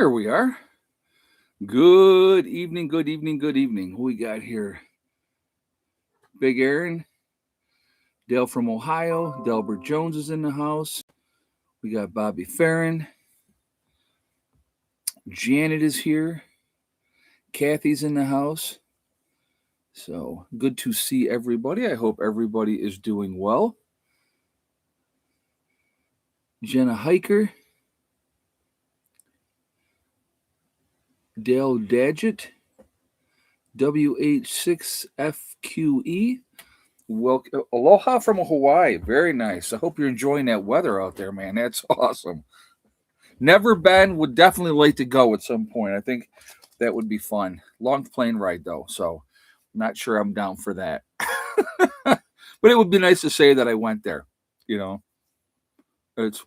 There we are. Good evening, good evening, good evening. Who we got here? Big Aaron, Dale from Ohio, Delbert Jones is in the house. We got Bobby Farron. Janet is here. Kathy's in the house. So good to see everybody. I hope everybody is doing well. Jenna Hiker, Dale Dadgett, WH6FQE. Welcome, aloha from Hawaii. Very nice. I hope you're enjoying that weather out there, man. That's awesome. Never been. Would definitely like to go at some point. I think that would be fun. Long plane ride though, so not sure I'm down for that. But it would be nice to say that I went there. You know, it's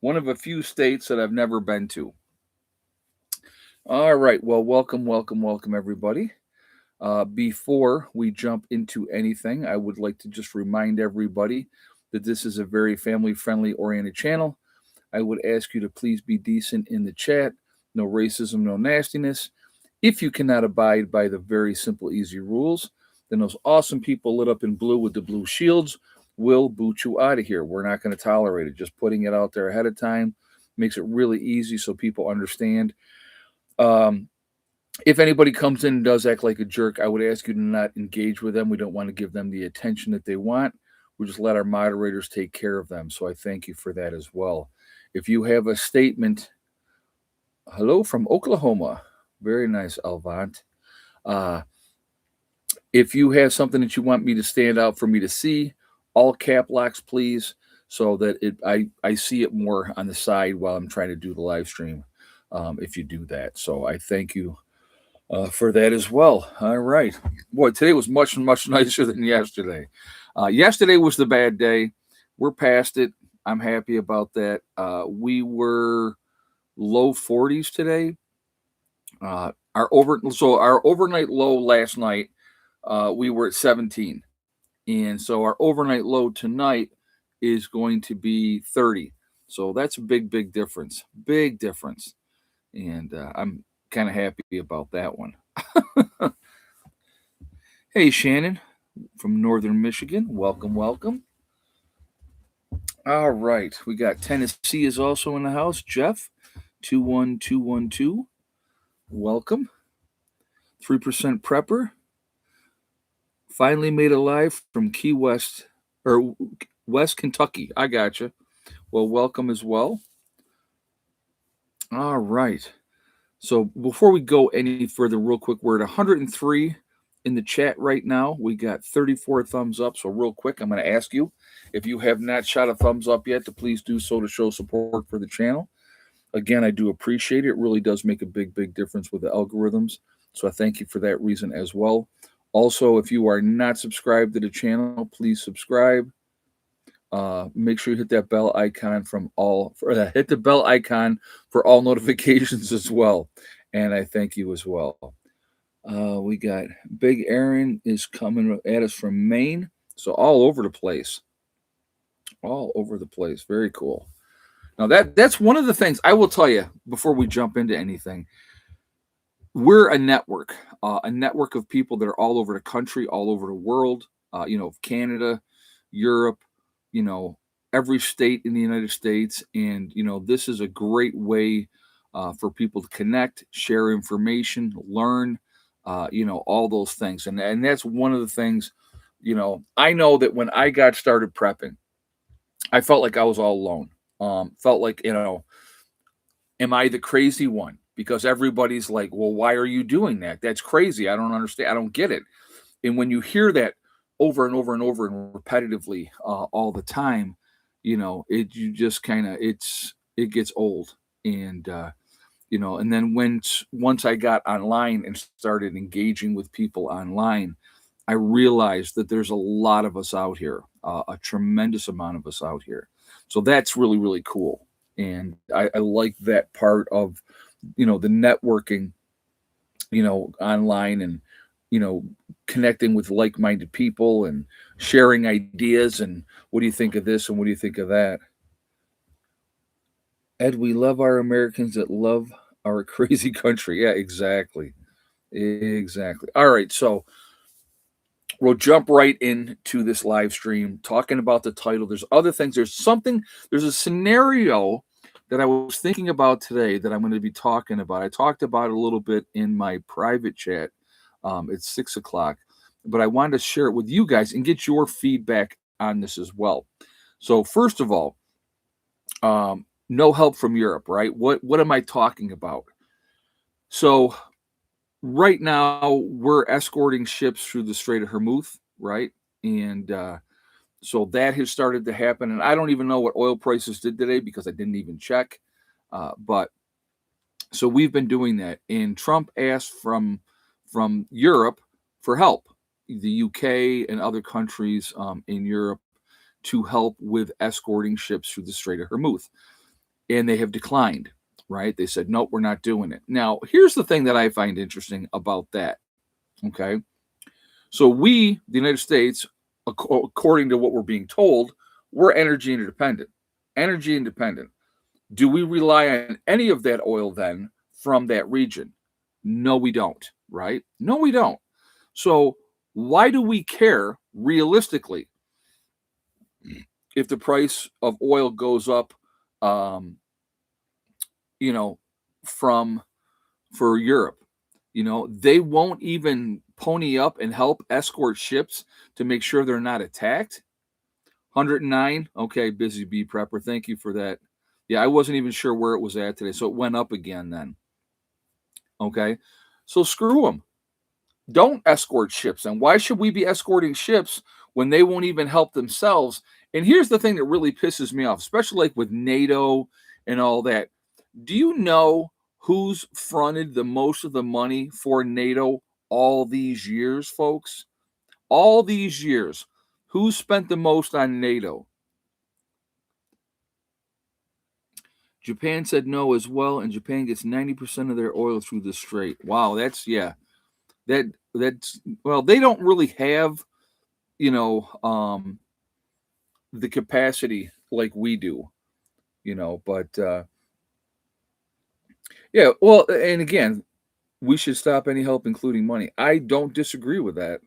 one of a few states that I've never been to. All right. Well, welcome, welcome, welcome, everybody. Before we jump into anything, I would like to just remind everybody that this is a very family friendly oriented channel. I would ask you to please be decent in the chat. No racism, no nastiness. If you cannot abide by the very simple, easy rules, then those awesome people lit up in blue with the blue shields will boot you out of here. We're not going to tolerate it. Just putting it out there ahead of time makes it really easy so people understand. Um, if anybody comes in and does act like a jerk, I would ask you to not engage with them. We don't want to give them the attention that they want. We just let our moderators take care of them. So I thank you for that as well. If you have a statement, hello from Oklahoma. Very nice, Alvant. Uh, if you have something that you want me to stand out for me to see, all cap locks, please, so that I see it more on the side while I'm trying to do the live stream. If you do that, so I thank you for that as well. All right, boy, today was much much nicer than yesterday. Yesterday was the bad day. We're past it. I'm happy about that. We were low 40s today. Our overnight low last night, we were at 17, and so our overnight low tonight is going to be 30. So that's a big difference. Big difference, and I'm kind of happy about that one. Hey, Shannon from Northern Michigan, welcome, welcome. All right, we got Tennessee is also in the house. Jeff, 21212, welcome. 3% prepper, finally made it live from Key West or West Kentucky. I gotcha. Well, welcome as well. All right. So before we go any further, real quick, we're at 103 in the chat right now. We got 34 thumbs up. So real quick, I'm going to ask you if you have not shot a thumbs up yet, to please do so to show support for the channel. Again, I do appreciate it. It really does make a big difference with the algorithms. So I thank you for that reason as well. Also, if you are not subscribed to the channel, please subscribe. Make sure you hit that bell icon hit the bell icon for all notifications as well. And I thank you as well. We got Big Aaron is coming at us from Maine. So all over the place. All over the place. Very cool. Now that's one of the things I will tell you before we jump into anything. We're a network of people that are all over the country, all over the world. Canada, Europe, every state in the United States, and this is a great way for people to connect, share information, learn, all those things, and that's one of the things. I know that when I got started prepping, I felt like I was all alone. Felt like am I the crazy one? Because everybody's like, well, why are you doing that? That's crazy. I don't understand. I don't get it. And when you hear that over and over and over and repetitively all the time, you just kind of it gets old. And and then once I got online and started engaging with people online, I realized that there's a lot of us out here, a tremendous amount of us out here. So that's really cool. And I like that part of, the networking, online, and, connecting with like-minded people and sharing ideas. And what do you think of this? And what do you think of that? Ed, we love our Americans that love our crazy country. Yeah, exactly. Exactly. All right. So we'll jump right into this live stream talking about the title. There's other things. There's a scenario that I was thinking about today that I'm going to be talking about. I talked about it a little bit in my private chat. It's 6 o'clock, but I wanted to share it with you guys and get your feedback on this as well. So, first of all, no help from Europe, right? What am I talking about? So, right now we're escorting ships through the Strait of Hormuz, right? And so that has started to happen. And I don't even know what oil prices did today because I didn't even check. But so we've been doing that. And Trump asked from Europe for help, the UK and other countries in Europe to help with escorting ships through the Strait of Hormuz. And they have declined, right? They said, nope, we're not doing it. Now, here's the thing that I find interesting about that. Okay. So we, the United States, according to what we're being told, we're energy independent. Energy independent. Do we rely on any of that oil then from that region? No, we don't, right? No, we don't. So why do we care realistically if the price of oil goes up, um, you know, from for Europe? They won't even pony up and help escort ships to make sure they're not attacked. 109. Okay, busy bee prepper. Thank you for that. Yeah, I wasn't even sure where it was at today, so it went up again then. Okay, so screw them. Don't escort ships. And why should we be escorting ships when they won't even help themselves? And here's the thing that really pisses me off, especially like with NATO and all that. Do you know who's fronted the most of the money for NATO all these years, folks? All these years. Who spent the most on NATO? Japan said no as well, and Japan gets 90% of their oil through the strait. Wow, that's well, they don't really have, you know, the capacity like we do, but yeah, well, and again, we should stop any help, including money. I don't disagree with that.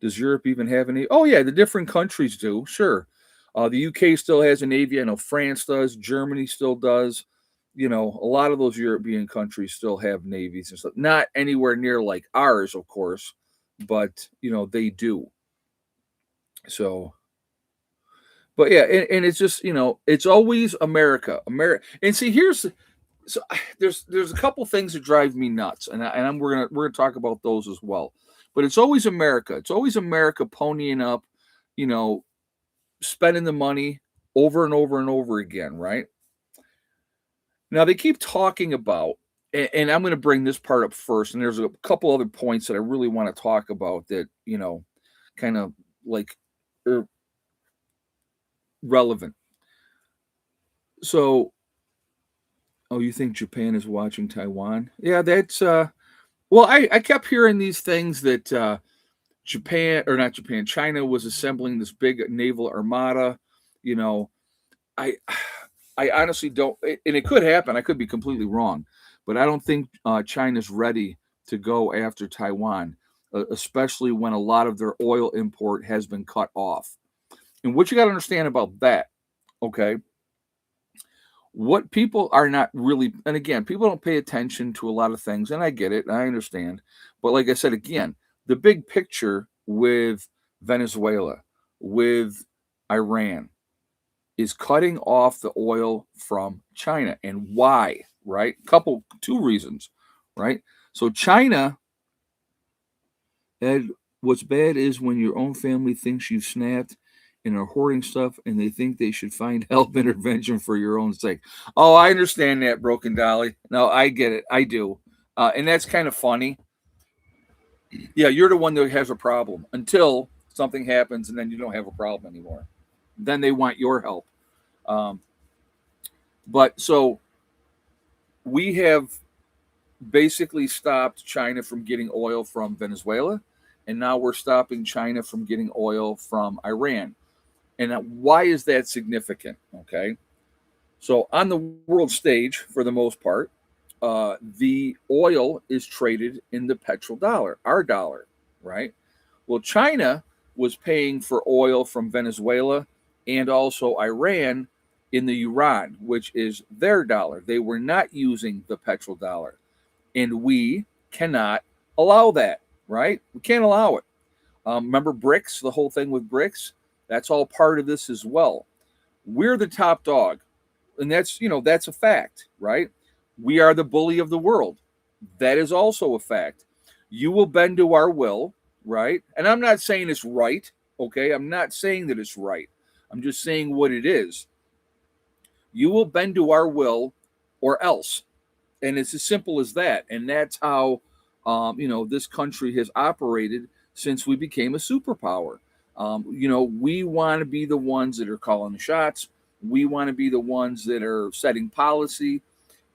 Does Europe even have any? Oh yeah, the different countries do. Sure, the UK still has a navy. I know France does. Germany still does. A lot of those European countries still have navies and stuff. Not anywhere near like ours, of course, but they do. So, but yeah, and it's just it's always America, America. And see, so there's a couple things that drive me nuts, and we're gonna talk about those as well. But it's always America. It's always America ponying up, you know, spending the money over and over and over again, right? Now they keep talking about, and I'm going to bring this part up first, and there's a couple other points that I really want to talk about that kind of like are relevant. So, oh, you think Japan is watching Taiwan? Yeah, that's well, I kept hearing these things that Japan, or not Japan, China was assembling this big naval armada. You know, I I honestly don't, and it could happen. I could be completely wrong, but I don't think China's ready to go after Taiwan, especially when a lot of their oil import has been cut off. And what you got to understand about that, okay? What people are not really, and again, people don't pay attention to a lot of things, and I get it, I understand. But like I said, again, the big picture with Venezuela, with Iran, is cutting off the oil from China. And why? Right? Two reasons, right? So China, and what's bad is when your own family thinks you've snapped and are hoarding stuff and they think they should find help intervention for your own sake. Oh, I understand that, Broken Dolly. No, I get it. I do. And that's kind of funny. Yeah, you're the one that has a problem until something happens and then you don't have a problem anymore. Then they want your help. Um, but so we have basically stopped China from getting oil from Venezuela, and now we're stopping China from getting oil from Iran. And why is that significant? Okay. So on the world stage, for the most part, the oil is traded in the petrodollar, our dollar, right? Well, China was paying for oil from Venezuela and also Iran in the yuan, which is their dollar. They were not using the petrodollar. And we cannot allow that, right? We can't allow it. Remember BRICS, the whole thing with BRICS? That's all part of this as well. We're the top dog. And that's a fact, right? We are the bully of the world. That is also a fact. You will bend to our will, right? And I'm not saying it's right, okay? I'm not saying that it's right. I'm just saying what it is. You will bend to our will or else. And it's as simple as that. And that's how, this country has operated since we became a superpower. We want to be the ones that are calling the shots. We want to be the ones that are setting policy.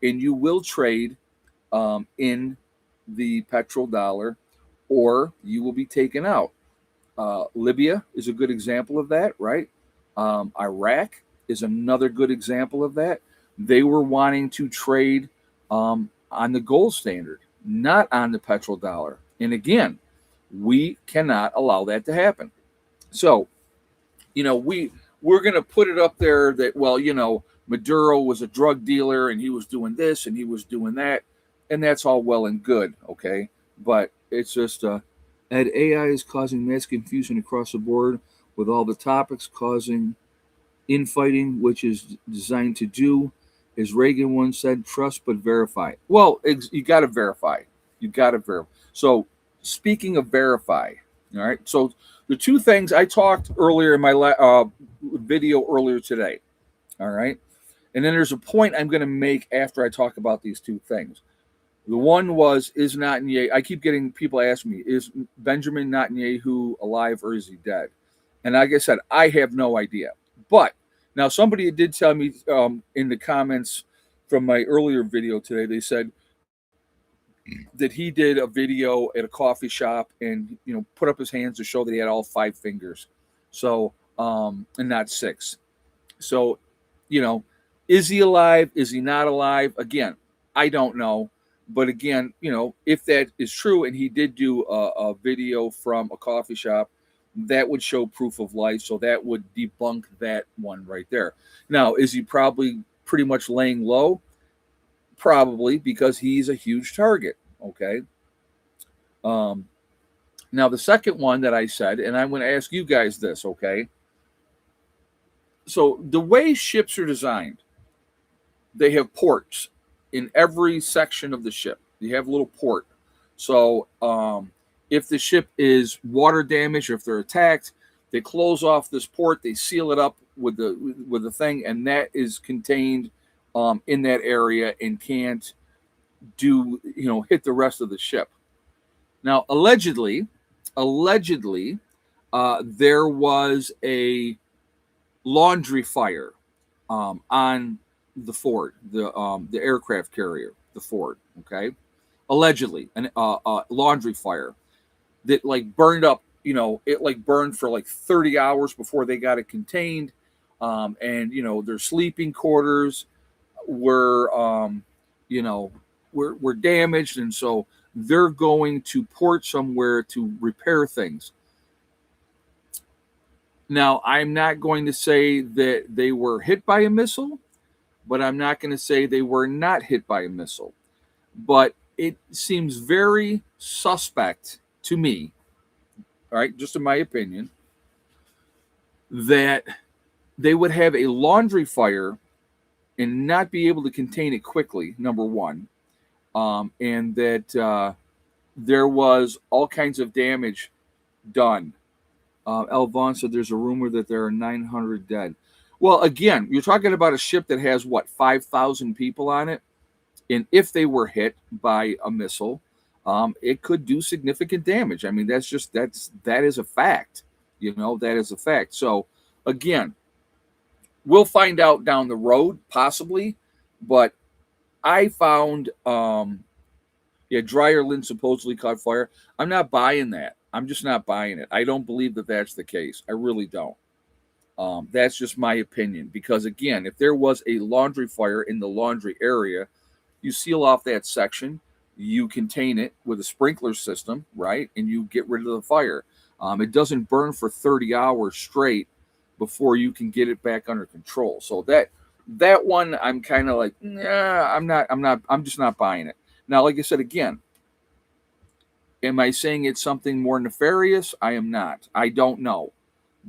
And you will trade in the petrodollar, or you will be taken out. Libya is a good example of that, right? Iraq is another good example of that. They were wanting to trade on the gold standard, not on the petrodollar. And again, we cannot allow that to happen. So, we're going to put it up there that, well, Maduro was a drug dealer and he was doing this and he was doing that, and that's all well and good, okay? But it's just and AI is causing mass confusion across the board with all the topics causing infighting, which is designed to do, as Reagan once said, trust but verify. Well, you got to verify. You got to verify. So, speaking of verify, all right. So, the two things I talked earlier in my video earlier today, all right. And then there's a point I'm going to make after I talk about these two things. The one was, is Netanyahu, I keep getting people ask me, is Benjamin Netanyahu alive or is he dead? And like I said, I have no idea. But now somebody did tell me in the comments from my earlier video today, they said that he did a video at a coffee shop and, put up his hands to show that he had all 5 fingers. So, and not 6. So, is he alive? Is he not alive? Again, I don't know. But again, if that is true and he did do a video from a coffee shop, that would show proof of life. So that would debunk that one right there. Now, is he probably pretty much laying low? Probably, because he's a huge target. Okay. Now, the second one that I said, and I'm going to ask you guys this, okay? So the way ships are designed, they have ports in every section of the ship. You have a little port. So if the ship is water damaged or if they're attacked, they close off this port. They seal it up with the thing, and that is contained in that area and can't hit the rest of the ship. Now, allegedly, there was a laundry fire on the Ford, the aircraft carrier, the Ford. Okay, allegedly, a laundry fire that burned up. It burned for 30 hours before they got it contained, and their sleeping quarters were were damaged, and so they're going to port somewhere to repair things. Now, I'm not going to say that they were hit by a missile, but I'm not going to say they were not hit by a missile. But it seems very suspect to me, all right, just in my opinion, that they would have a laundry fire and not be able to contain it quickly, number one, and that there was all kinds of damage done. El Vaughn said there's a rumor that there are 900 dead. Well, again, you're talking about a ship that has 5,000 people on it, and if they were hit by a missile, it could do significant damage. I mean, that is a fact. That is a fact. So, again, we'll find out down the road, possibly, but I found, Dryer Lynn supposedly caught fire. I'm not buying that. I'm just not buying it. I don't believe that that's the case. I really don't. That's just my opinion. Because again, if there was a laundry fire in the laundry area, you seal off that section, you contain it with a sprinkler system, right? And you get rid of the fire. It doesn't burn for 30 hours straight before you can get it back under control. So that one, I'm kind of like, nah, I'm just not buying it. Now, like I said again, am I saying it's something more nefarious? I am not. I don't know,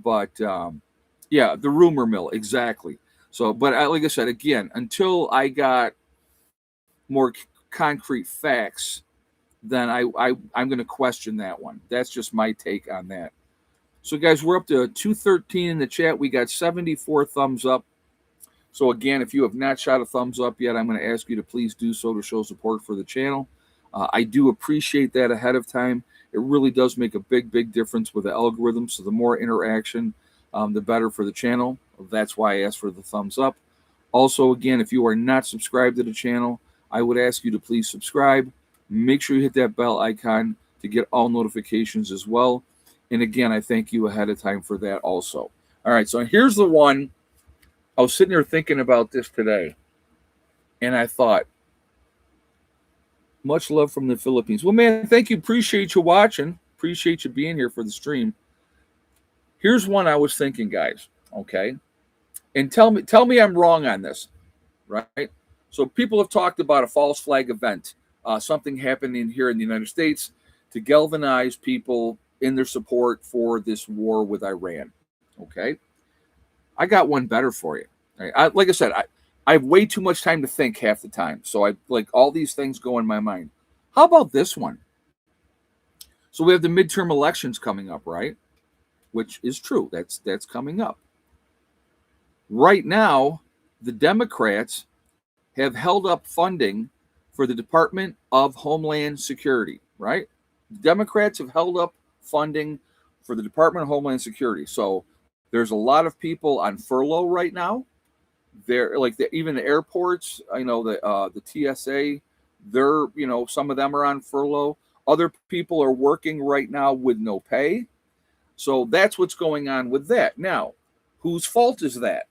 but yeah, the rumor mill exactly. So, but like I said again, until I got more concrete facts, then I'm going to question that one. That's just my take on that. So, guys, we're up to 213 in the chat. We got 74 thumbs up. So, again, if you have not shot a thumbs up yet, I'm going to ask you to please do so to show support for the channel. I do appreciate that ahead of time. It really does make a big difference with the algorithm. So, the more interaction, the better for the channel. That's why I asked for the thumbs up. Also, again, if you are not subscribed to the channel, I would ask you to please subscribe. Make sure you hit that bell icon to get all notifications as well. And again, I thank you ahead of time for that also. All right, so here's the one. I was sitting there thinking about this today, and I thought, much love from the Philippines. Well, man, thank you. Appreciate you watching. Appreciate you being here for the stream. Here's one I was thinking, guys, okay? And tell me I'm wrong on this, right? So people have talked about a false flag event, something happening here in the United States to galvanize people in their support for this war with Iran. Okay, I got one better for you. Right? Like I said, I have way too much time to think half the time, so I like all these things go in my mind. How about this one? So we have the midterm elections coming up, right? Which is true. That's coming up. Right now, the Democrats have held up funding for the Department of Homeland Security, right? Democrats have held up funding for the Department of Homeland Security. So there's a lot of people on furlough right now. They're like even the airports, I know the TSA, they're, some of them are on furlough. Other people are working right now with no pay. So that's what's going on with that. Now, whose fault is that?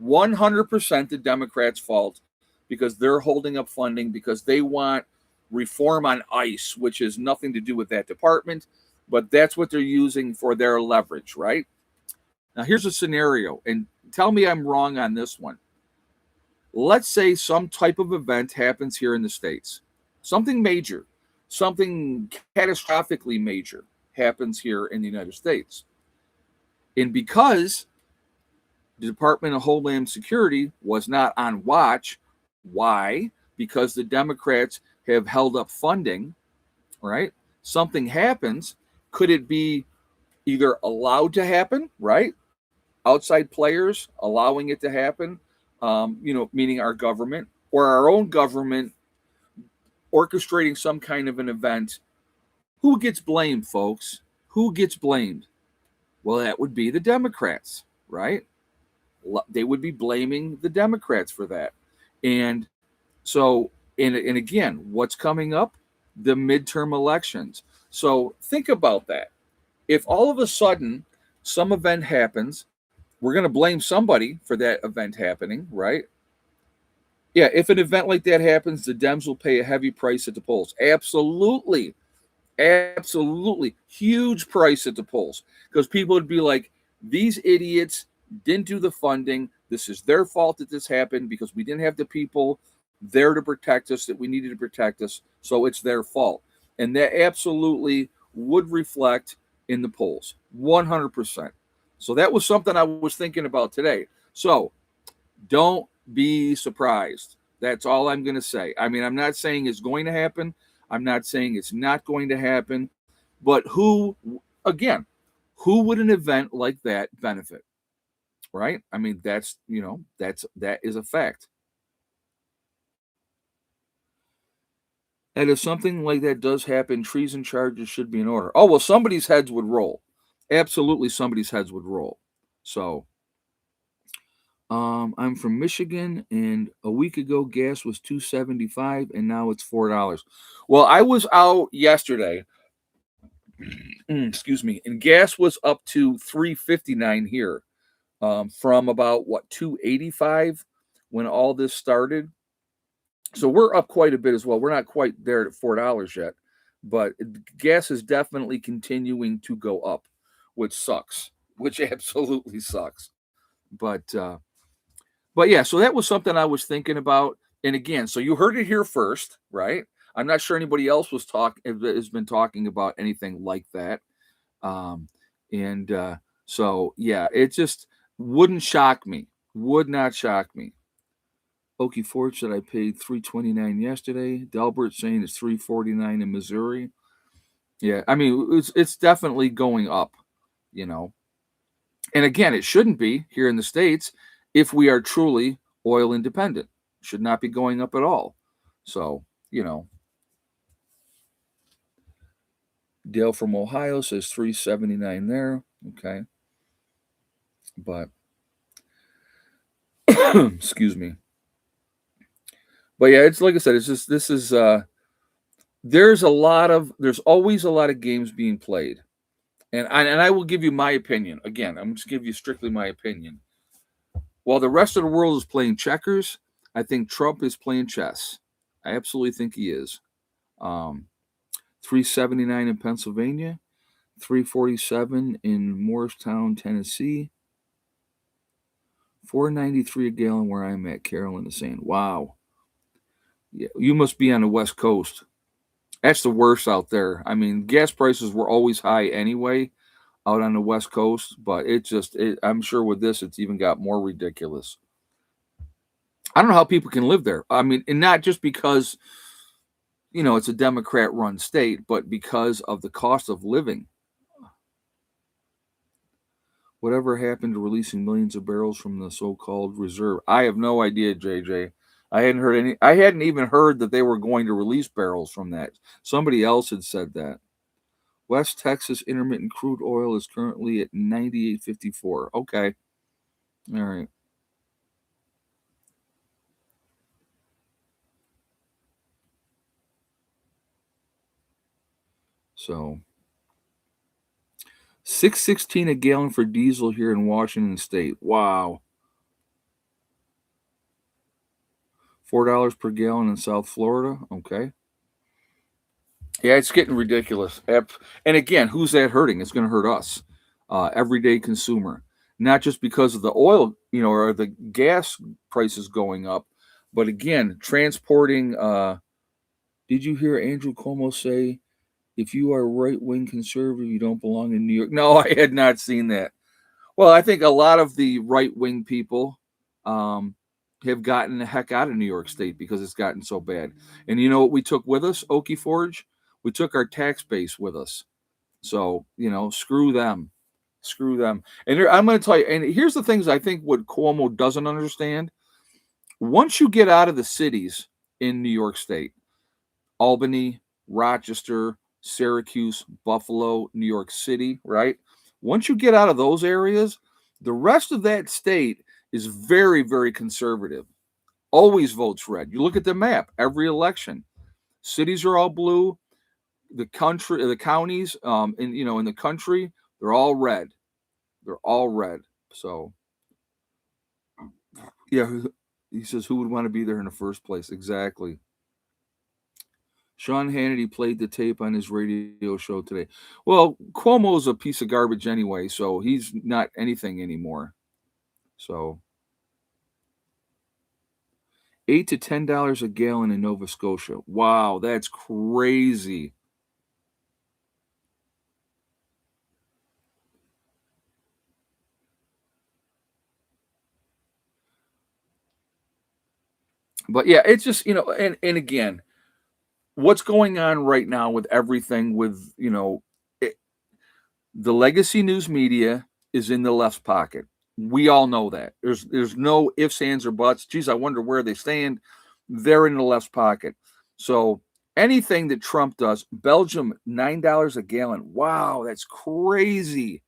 100% the Democrats' fault, because they're holding up funding because they want reform on ICE, which has nothing to do with that department, but that's what they're using for their leverage, right? Now, here's a scenario, and tell me I'm wrong on this one. Let's say some type of event happens here in the States, something major, something catastrophically major happens here in the United States. And because the Department of Homeland Security was not on watch. Why? Because the Democrats have held up funding, right? Something happens. Could it be either allowed to happen, right? Outside players allowing it to happen, meaning our government, or our own government orchestrating some kind of an event. Who gets blamed, folks? Who gets blamed? Well, that would be the Democrats, right? They would be blaming the Democrats for that. And so, and again, what's coming up? The midterm elections. So think about that. If all of a sudden some event happens, we're going to blame somebody for that event happening, right? Yeah, if an event like that happens, the Dems will pay a heavy price at the polls. Absolutely. Absolutely. Huge price at the polls. Because people would be like, these idiots didn't do the funding. This is their fault that this happened because we didn't have the people there to protect us that we needed to protect us. So it's their fault. And that absolutely would reflect in the polls, 100%. So that was something I was thinking about today. So don't be surprised. That's all I'm going to say. I mean, I'm not saying it's going to happen. I'm not saying it's not going to happen. But who would an event like that benefit? Right? I mean, that is a fact. And if something like that does happen, treason charges should be in order. Oh, well, somebody's heads would roll. Absolutely, somebody's heads would roll. So, I'm from Michigan, and a week ago, gas was $2.75, and now it's $4. Well, I was out yesterday. Excuse me, and gas was up to $3.59 here. from about what 285 when all this started. So we're up quite a bit as well. We're not quite there at $4 yet, but gas is definitely continuing to go up, which sucks, which absolutely sucks. But yeah, so that was something I was thinking about. And again, so you heard it here first, right? I'm not sure anybody else has been talking about anything like that. Um, and so yeah, it just wouldn't shock me. Would not shock me. Okie Ford said I paid $3.29 yesterday. Delbert saying it's $3.49 in Missouri. Yeah, I mean it's definitely going up, you know. And again, it shouldn't be here in the States if we are truly oil independent. Should not be going up at all. So, you know, Dale from Ohio says 379 there. Okay. But excuse me. But yeah, it's like I said, it's just this is there's always a lot of games being played. And I will give you my opinion. Again, I'm just give you strictly my opinion. While the rest of the world is playing checkers, I think Trump is playing chess. I absolutely think he is. Um, 379 in Pennsylvania, 347 in Morristown, Tennessee, 493 a gallon where I'm at. Carolyn is saying, "Wow, yeah, you must be on the West Coast. That's the worst out there. I mean, gas prices were always high anyway out on the West Coast, but I'm sure with this, it's even got more ridiculous. I don't know how people can live there. I mean, and not just because, it's a Democrat run state, but because of the cost of living. Whatever happened to releasing millions of barrels from the so-called reserve? I have no idea, JJ. I hadn't even heard that they were going to release barrels from that. Somebody else had said that. West Texas intermittent crude oil is currently at 98.54. Okay. All right. So 616 a gallon for diesel here in Washington State. Wow. $4 per gallon in South Florida. Okay. Yeah, it's getting ridiculous. And again, who's that hurting? It's going to hurt us, everyday consumer. Not just because of the oil, or the gas prices going up, but again, transporting. Did you hear Andrew Cuomo say, "If you are right wing conservative, you don't belong in New York"? No, I had not seen that. Well, I think a lot of the right wing people um, have gotten the heck out of New York State because it's gotten so bad. And you know what we took with us, Okie Forge? We took our tax base with us. So, screw them. Screw them. And I'm going to tell you, and here's the things I think what Cuomo doesn't understand. Once you get out of the cities in New York State, Albany, Rochester, Syracuse, Buffalo, New York City, right? Once you get out of those areas, the rest of that state is very, very conservative. Always votes red. You look at the map, every election, cities are all blue. The counties, in the country, they're all red. They're all red. So, yeah, he says, who would want to be there in the first place? Exactly. Sean Hannity played the tape on his radio show today. Well, Cuomo's a piece of garbage anyway, so he's not anything anymore. So $8 to $10 a gallon in Nova Scotia. Wow, that's crazy. But yeah, it's just, and again, what's going on right now with everything with, the legacy news media is in the left's pocket. We all know that. There's no ifs, ands, or buts. Geez, I wonder where they stand. They're in the left's pocket. So anything that Trump does, Belgium, $9 a gallon. Wow, that's crazy.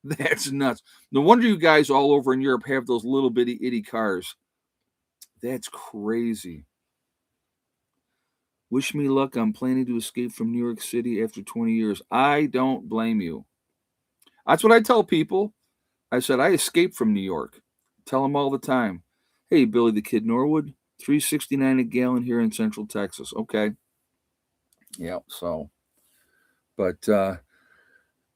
That's nuts. No wonder you guys all over in Europe have those little bitty itty cars. That's crazy. Wish me luck. I'm planning to escape from New York City after 20 years. I don't blame you. That's what I tell people. I said, I escaped from New York. Tell them all the time. Hey, Billy the Kid Norwood, 369 a gallon here in Central Texas. Okay. Yeah. So, but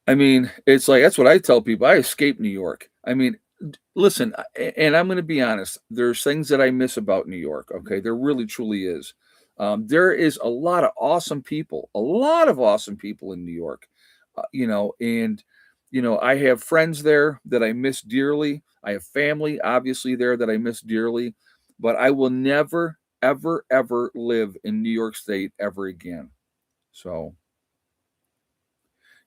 I mean, it's like that's what I tell people. I escaped New York. I mean, listen, and I'm going to be honest. There's things that I miss about New York. Okay, there really truly is. There is a lot of awesome people, a lot of awesome people in New York. And I have friends there that I miss dearly. I have family, obviously, there that I miss dearly. But I will never, ever, ever live in New York State ever again. So,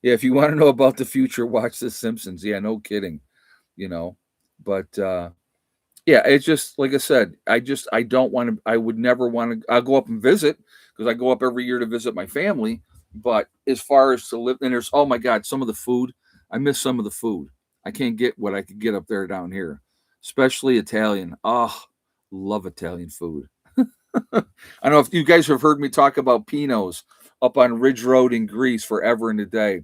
yeah, if you want to know about the future, watch The Simpsons. Yeah, no kidding. You know, but yeah, it's just like I said. I don't want to. I would never want to. I'll go up and visit because I go up every year to visit my family. But as far as to live, and there's oh my god, some of the food. I miss some of the food. I can't get what I could get up there down here, especially Italian. Oh, love Italian food. I don't know if you guys have heard me talk about Pino's up on Ridge Road in Greece forever and a day.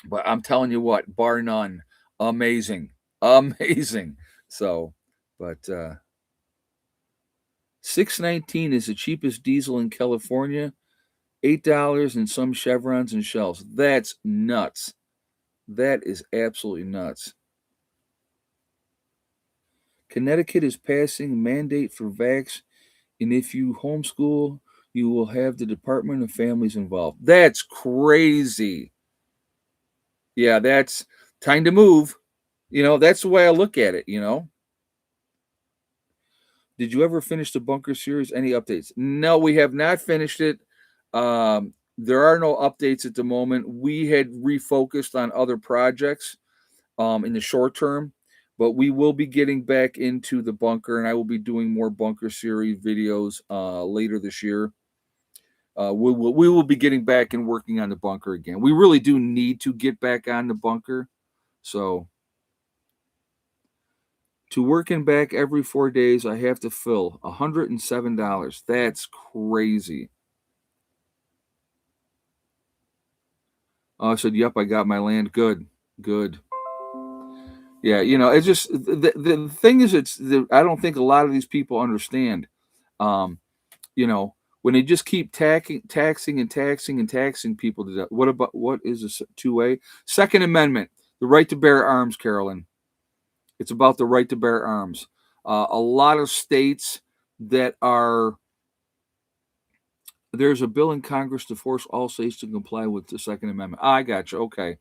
But I'm telling you what, bar none, amazing, amazing. So, but 619 is the cheapest diesel in California. $8 and some chevrons and shells. That's nuts. That is absolutely nuts. Connecticut is passing mandate for vax, and if you homeschool, you will have the Department of Families involved. That's crazy. Yeah, that's time to move. That's the way I look at it. Did you ever finish the Bunker series? Any updates? No, we have not finished it. There are no updates at the moment. We had refocused on other projects in the short term, but we will be getting back into the Bunker, and I will be doing more Bunker series videos later this year. We will be getting back and working on the Bunker again. We really do need to get back on the Bunker. So to work and back every 4 days, I have to fill $107. That's crazy. I said, "Yep, I got my land. Good, good." Yeah, it's just the thing is, I don't think a lot of these people understand. Um, when they just keep taxing and taxing and taxing people to death. What is this 2A? Second Amendment, the right to bear arms, Carolyn. It's about the right to bear arms. A lot of states that are there's a bill in Congress to force all states to comply with the Second Amendment. I got you. Okay,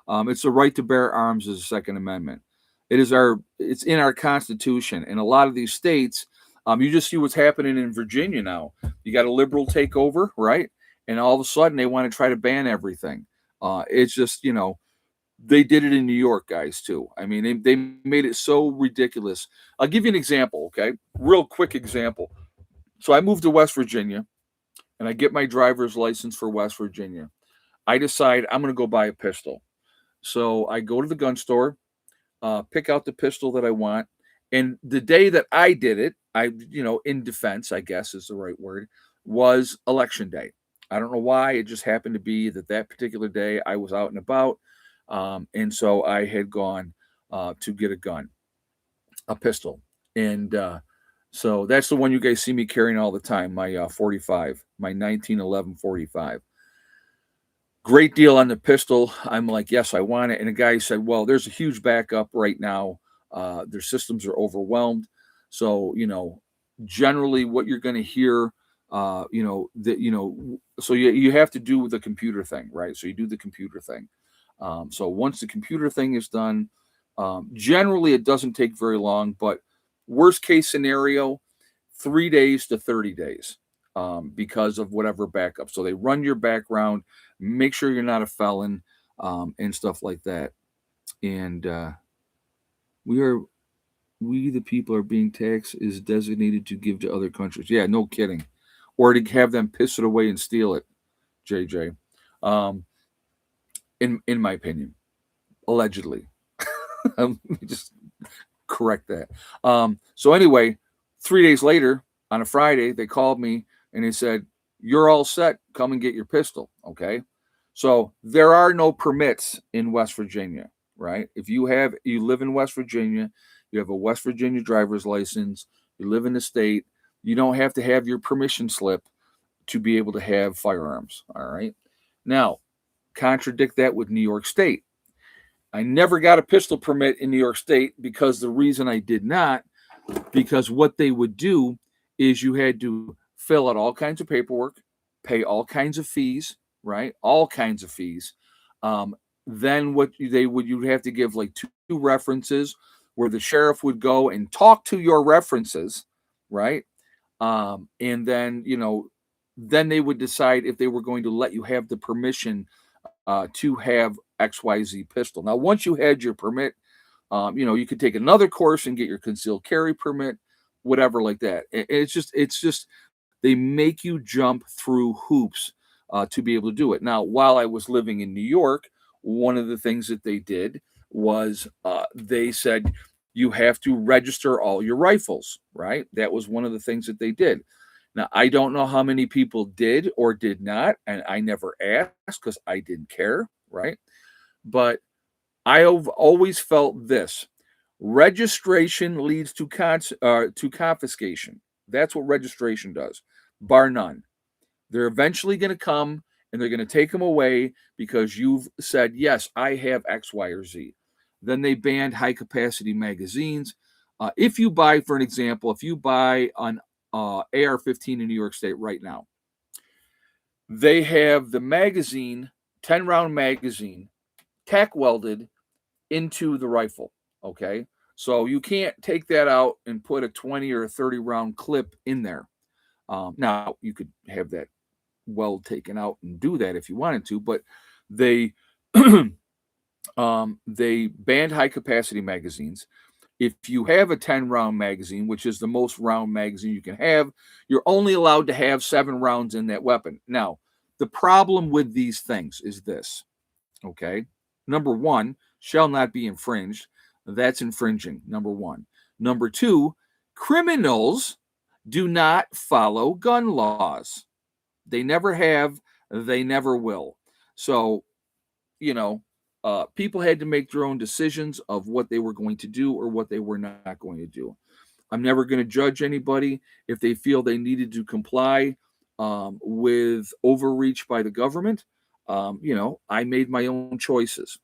it's the right to bear arms is the Second Amendment. It's in our Constitution, and a lot of these states, you just see what's happening in Virginia now. You got a liberal takeover, right? And all of a sudden they want to try to ban everything. It's just they did it in New York, guys, too. I mean, they made it so ridiculous. I'll give you an example, okay? Real quick example. So I moved to West Virginia, and I get my driver's license for West Virginia. I decide I'm going to go buy a pistol. So I go to the gun store, pick out the pistol that I want. And the day that I did it, in defense, I guess is the right word, was election day. I don't know why. It just happened to be that particular day I was out and about. And so I had gone to get a pistol. And so that's the one you guys see me carrying all the time, my 45, my 1911 45. Great deal on the pistol. I'm like, yes, I want it. And the guy said, well, there's a huge backup right now. Their systems are overwhelmed. So, generally what you're going to hear, so you have to do the computer thing, right? So you do the computer thing. So once the computer thing is done, generally it doesn't take very long, but worst case scenario, 3 days to 30 days. Because of whatever backup. So they run your background, make sure you're not a felon, and stuff like that. And we the people are being taxed is designated to give to other countries. Yeah, no kidding. Or to have them piss it away and steal it, JJ. In my opinion, allegedly. Let me just correct that. So anyway, 3 days later, on a Friday, they called me and they said, "You're all set. Come and get your pistol." Okay. So there are no permits in West Virginia. right? If you live in West Virginia, you have a West Virginia driver's license, you live in the state, you don't have to have your permission slip to be able to have firearms. All right. Now, contradict that with New York State. I never got a pistol permit in New York State because the reason I did not, because what they would do is you had to fill out all kinds of paperwork, pay all kinds of fees, right? All kinds of fees. Um, then what they would you'd have to give like two references where the sheriff would go and talk to your references, right? And then then they would decide if they were going to let you have the permission to have XYZ pistol. Now, once you had your permit, you could take another course and get your concealed carry permit, whatever like that. It's just they make you jump through hoops to be able to do it. Now, while I was living in New York, one of the things that they did was they said you have to register all your rifles, right? That was one of the things that they did. Now, I don't know how many people did or did not, and I never asked because I didn't care, right? But I have always felt this: registration leads to confiscation. That's what registration does, bar none. They're eventually going to come and they're going to take them away because you've said, yes, I have X, Y, or Z. Then they banned high capacity magazines. If you buy, for an example, if you buy an AR-15 in New York State right now, they have the magazine, 10-round magazine, tack welded into the rifle. Okay. So you can't take that out and put a 20 or a 30 round clip in there. Now, you could have that weld taken out and do that if you wanted to, but they they banned high capacity magazines. If you have a 10 round magazine, which is the most round magazine you can have, you're only allowed to have 7 rounds in that weapon. Now, the problem with these things is this, okay? Number one, shall not be infringed. That's infringing, number one. Number two, criminals do not follow gun laws. They never have, they never will. So, you know, people had to make their own decisions of what they were going to do or what they were not going to do. I'm never going to judge anybody if they feel they needed to comply with overreach by the government. I made my own choices.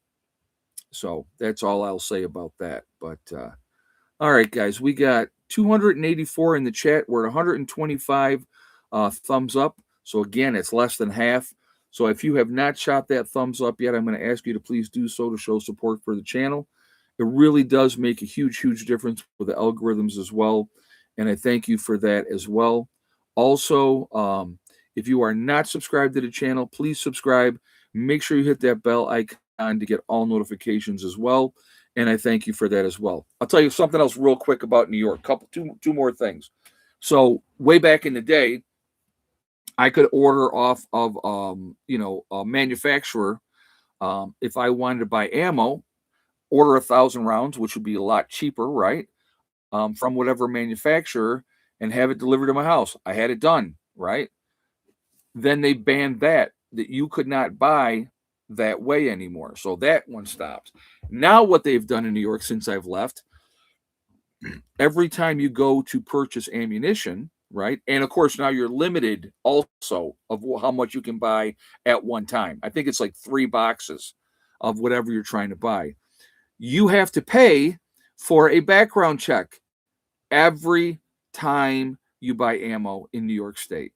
So that's all I'll say about that. But all right, guys, we got 284 in the chat. We're at 125 thumbs up. So again, it's less than half. So if you have not shot that thumbs up yet, I'm going to ask you to please do so to show support for the channel. It really does make a huge, huge difference with the algorithms as well. And I thank you for that as well. Also, if you are not subscribed to the channel, please subscribe. Make sure you hit that bell icon to get all notifications as well. And I thank you for that as well. I'll tell you something else real quick about New York. Two more things. So way back in the day, I could order off of a manufacturer if I wanted to buy ammo, order 1,000 rounds, which would be a lot cheaper, right? From whatever manufacturer and have it delivered to my house. I had it done, right? Then they banned that you could not buy that way anymore. So that one stopped. Now what they've done in New York since I've left, every time you go to purchase ammunition, right? And of course, now you're limited also of how much you can buy at one time. I think it's like 3 boxes of whatever you're trying to buy. You have to pay for a background check every time you buy ammo in New York State.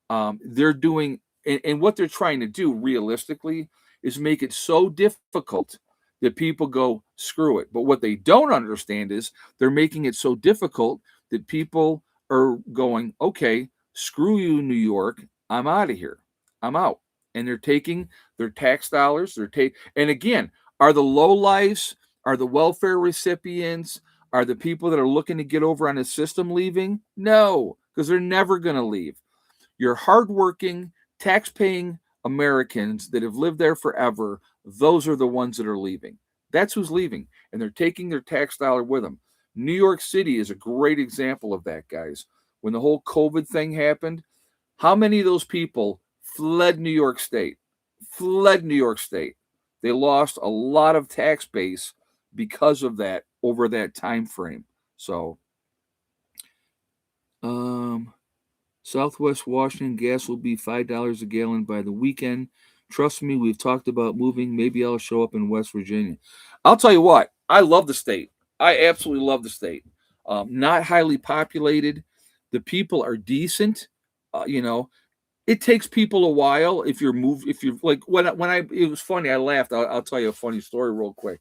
They're doing, and what they're trying to do realistically is make it so difficult that people go, screw it. But what they don't understand is they're making it so difficult that people are going, okay, screw you, New York. I'm out of here. I'm out. And they're taking their tax dollars. And again, are the low lives, are the welfare recipients, are the people that are looking to get over on the system leaving? No, because they're never going to leave. Your hardworking, tax-paying Americans that have lived there forever, those are the ones that are leaving. That's who's leaving, and they're taking their tax dollar with them. New York City is a great example of that, guys. When the whole COVID thing happened, how many of those people fled New York State? Fled New York State. They lost a lot of tax base because of that over that time frame. So, um, Southwest Washington gas will be $5 a gallon by the weekend. Trust me, we've talked about moving. Maybe I'll show up in West Virginia. I'll tell you what, I love the state. I absolutely love the state. Not highly populated. The people are decent. You know, it takes people a while if you're moved. If you're like when I it was funny. I laughed. I'll tell you a funny story real quick.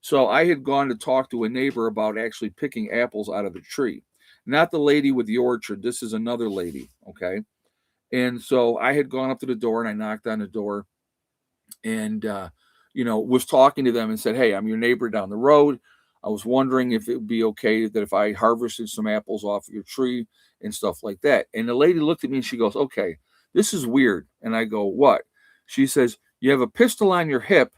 So I had gone to talk to a neighbor about actually picking apples out of the tree. Not the lady with the orchard. This is another lady. Okay. And so I had gone up to the door and I knocked on the door and, was talking to them and said, "Hey, I'm your neighbor down the road. I was wondering if it would be okay that if I harvested some apples off of your tree and stuff like that." And the lady looked at me and she goes, "Okay, this is weird." And I go, "What?" She says, "You have a pistol on your hip,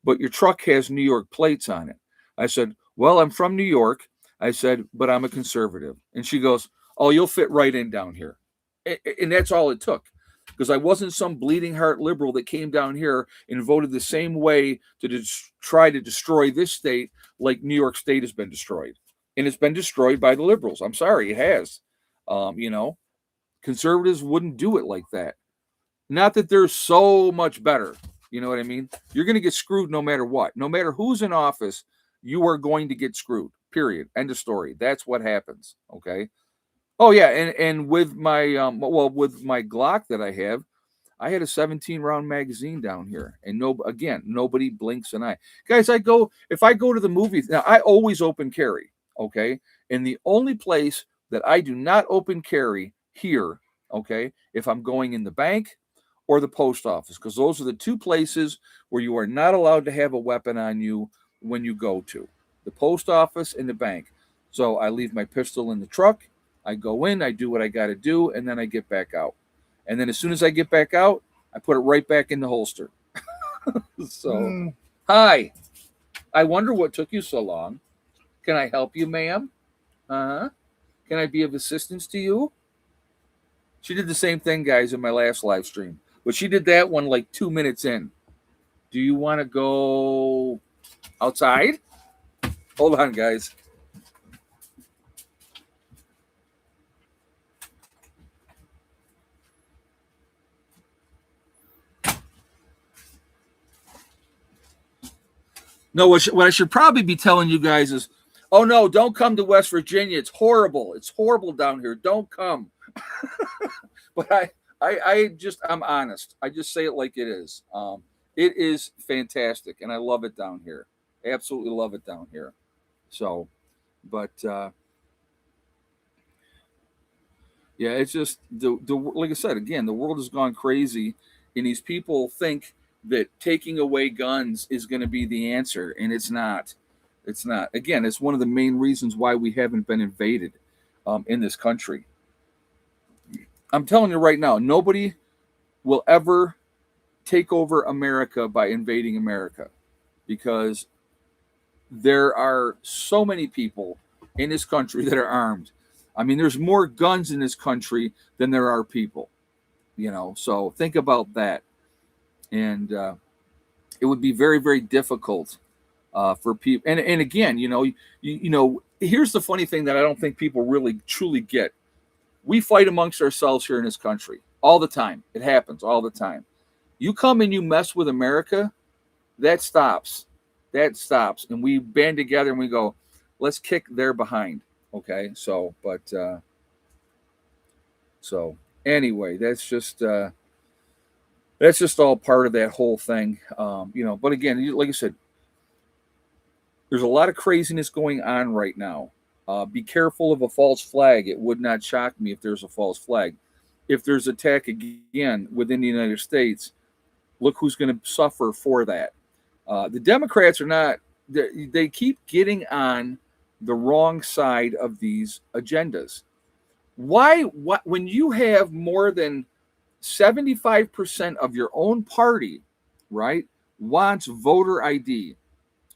but your truck has New York plates on it." I said, "Well, I'm from New York." I said, "But I'm a conservative." And she goes, "Oh, you'll fit right in down here." And that's all it took, because I wasn't some bleeding heart liberal that came down here and voted the same way to try to destroy this state like New York State has been destroyed. And it's been destroyed by the liberals. I'm sorry, it has. Um, you know, Conservatives wouldn't do it like that. Not that they're so much better. You know what I mean? You're going to get screwed no matter what. No matter who's in office, you are going to get screwed. Period. End of story. That's what happens. Okay. Oh yeah, and with my with my Glock that I had a 17 round magazine down here, and nobody blinks an eye. Guys, if I go to the movies now, I always open carry, okay? And the only place that I do not open carry here, okay, if I'm going in the bank or the post office, because those are the two places where you are not allowed to have a weapon on you when you go to the post office and the bank. So I leave my pistol in the truck. I go in, I do what I got to do, and then I get back out. And then as soon as I get back out, I put it right back in the holster. So, hi. I wonder what took you so long. Can I help you, ma'am? Uh huh. Can I be of assistance to you? She did the same thing, guys, in my last live stream. But she did that one like 2 minutes in. Do you want to go outside? Hold on, guys. No, what I should probably be telling you guys is, oh no, don't come to West Virginia. It's horrible. It's horrible down here. Don't come. But I'm honest. I just say it like it is. It is fantastic, and I love it down here. Absolutely love it down here. So, but yeah, it's just the like I said again, the world has gone crazy, and these people think that taking away guns is going to be the answer, and it's not. It's not. Again, it's one of the main reasons why we haven't been invaded in this country. I'm telling you right now, nobody will ever take over America by invading America, because there are so many people in this country that are armed. I mean, there's more guns in this country than there are people, so think about that. And it would be very, very difficult for people. And again, here's the funny thing that I don't think people really truly get. We fight amongst ourselves here in this country all the time. It happens all the time. You come and you mess with America, that stops. That stops. And we band together and we go, let's kick their behind. Okay. So anyway, that's just all part of that whole thing. But again, like I said, there's a lot of craziness going on right now. Be careful of a false flag. It would not shock me if there's a false flag. If there's attack again within the United States, look who's going to suffer for that. The Democrats are not, they keep getting on the wrong side of these agendas. Why, when you have more than 75% of your own party, right, wants voter ID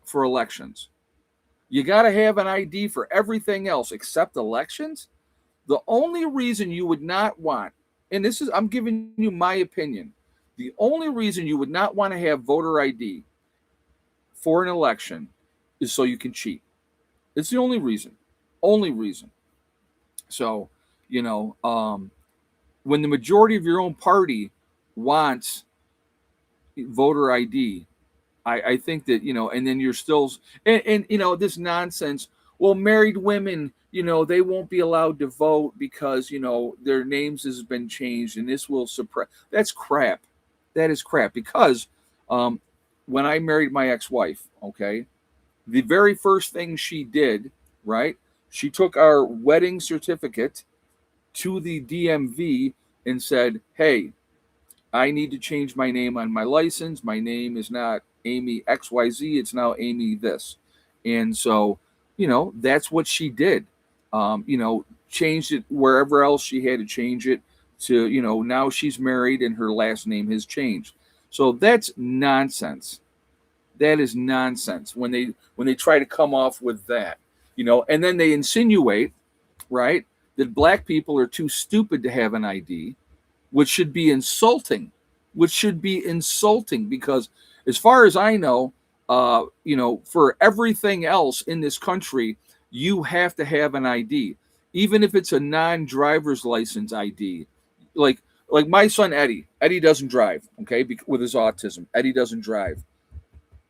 for elections? You got to have an ID for everything else except elections. The only reason you would not want, and I'm giving you my opinion, the only reason you would not want to have voter ID for an election is so you can cheat. It's the only reason. Only reason. So, you know, when the majority of your own party wants voter ID, I think that, and then you're still, and this nonsense. Well, married women, they won't be allowed to vote because, their names has been changed and this will suppress. That's crap. That is crap because um, when I married my ex wife, okay, the very first thing she did, right, she took our wedding certificate to the DMV and said, hey, I need to change my name on my license. My name is not Amy XYZ, it's now Amy this. And so, that's what she did. Changed it wherever else she had to change it to, now she's married and her last name has changed. So that's nonsense. That is nonsense when they try to come off with that. And then they insinuate, right, that black people are too stupid to have an ID, which should be insulting, because as far as I know, for everything else in this country, you have to have an ID, even if it's a non-driver's license ID. Like like my son Eddie. Eddie doesn't drive, okay, with his autism. Eddie doesn't drive,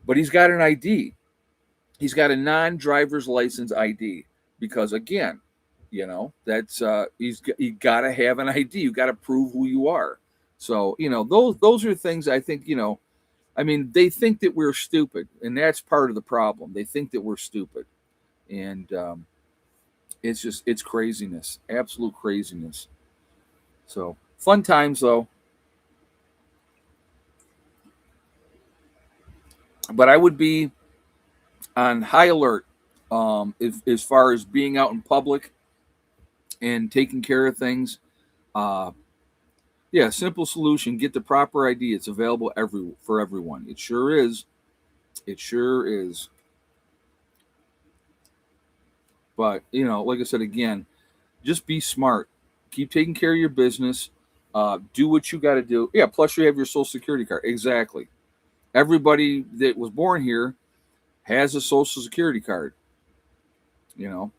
but he's got an ID. He's got a non-driver's license ID because again, that's you got to have an ID. You got to prove who you are. So those are things I think I mean they think that we're stupid, and that's part of the problem. They think that we're stupid, and it's craziness, absolute craziness. So fun times though, but I would be on high alert as far as being out in public and taking care of things. Uh, yeah, simple solution: get the proper ID. It's available for everyone. It sure is. It sure is. But like I said again, just be smart. Keep taking care of your business. Do what you got to do. Yeah. Plus, you have your Social Security card. Exactly. Everybody that was born here has a Social Security card. You know,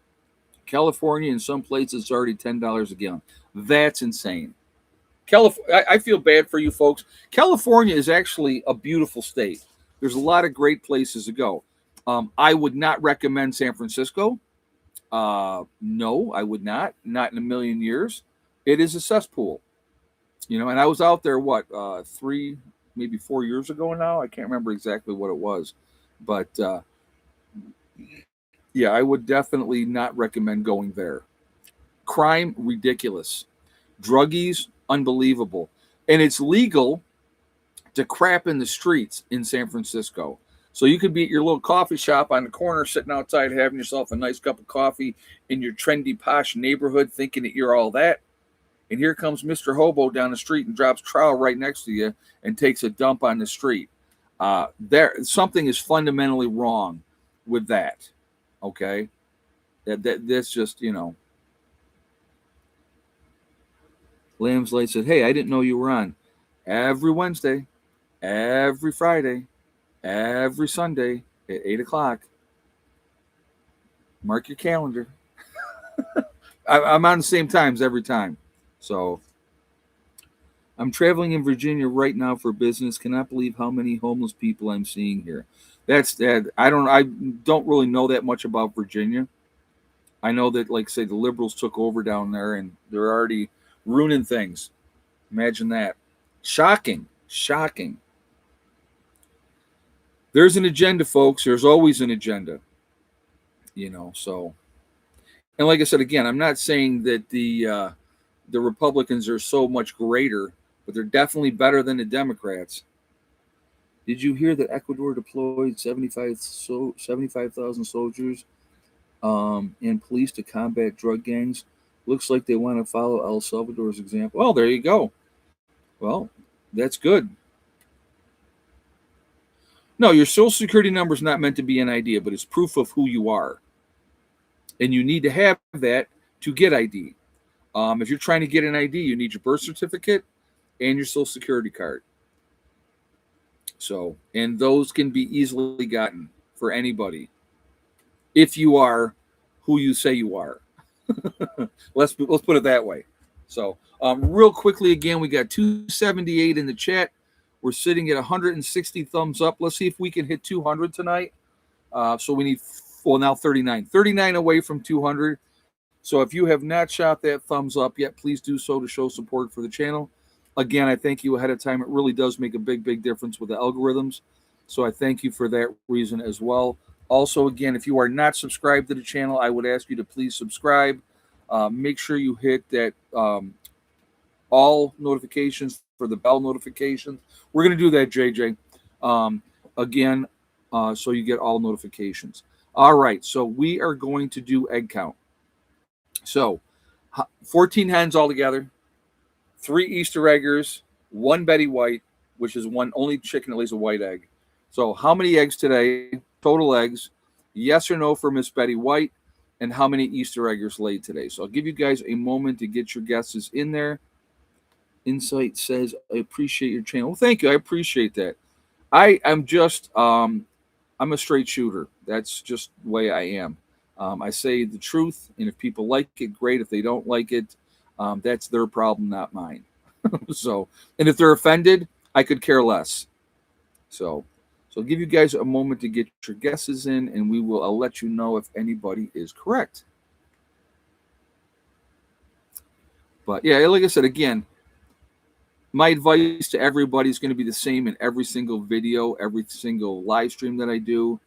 California in some places it's already $10 a gallon. That's insane. I feel bad for you folks. California is actually a beautiful state. There's a lot of great places to go. I would not recommend San Francisco. No, I would not. Not in a million years. It is a cesspool. And I was out there, what, 3, maybe 4 years ago now? I can't remember exactly what it was. But yeah, I would definitely not recommend going there. Crime, ridiculous. Druggies, unbelievable. And it's legal to crap in the streets in San Francisco. So you could be at your little coffee shop on the corner, sitting outside, having yourself a nice cup of coffee in your trendy, posh neighborhood, thinking that you're all that. And here comes Mr. Hobo down the street and drops trowel right next to you and takes a dump on the street. There, something is fundamentally wrong with that. Okay, that's just Lamb's Light said, "Hey, I didn't know you were on every Wednesday, every Friday, every Sunday at 8 o'clock. Mark your calendar. I'm on the same times every time. So I'm traveling in Virginia right now for business. Cannot believe how many homeless people I'm seeing here. That's that. I don't really know that much about Virginia. I know that, like say, the liberals took over down there and they're already ruining things. Imagine that. Shocking. Shocking. There's an agenda, folks. There's always an agenda. So, and like I said again, I'm not saying that the Republicans are so much greater, but they're definitely better than the Democrats. Did you hear that Ecuador deployed 75,000 soldiers and police to combat drug gangs? Looks like they want to follow El Salvador's example. Well, there you go. Well, that's good. No, your social security number is not meant to be an ID, but it's proof of who you are. And you need to have that to get ID. If you're trying to get an ID, you need your birth certificate and your social security card. So, and those can be easily gotten for anybody if you are who you say you are. Let's put it that way. So, real quickly again, we got 278 in the chat. We're sitting at 160 thumbs up. Let's see if we can hit 200 tonight. So we need, well, now 39 away from 200. So if you have not shot that thumbs up yet, please do so to show support for the channel. Again, I thank you ahead of time. It really does make a big difference with the algorithms. So I thank you for that reason as well. Also, again, if you are not subscribed to the channel, I would ask you to please subscribe. Make sure you hit that all notifications for the bell notifications. We're going to do that, JJ. Um, Again, so you get all notifications. All right, so we are going to do egg count. So 14 hens altogether, 3 Easter eggers, 1 Betty White, which is one only chicken that lays a white egg. So how many eggs today? Total eggs. Yes or no for Miss Betty White, and how many Easter eggers laid today? So I'll give you guys a moment to get your guesses in there. Insight says, I appreciate your channel. Well, thank you. I appreciate that. I am just I'm a straight shooter. That's just the way I am. I say the truth, and if people like it, great. If they don't like it, that's their problem, not mine. So, and if they're offended, I could care less. So, so I'll give you guys a moment to get your guesses in, and we will. I'll let you know if anybody is correct. But yeah, like I said again, my advice to everybody is going to be the same in every single video, every single live stream that I do.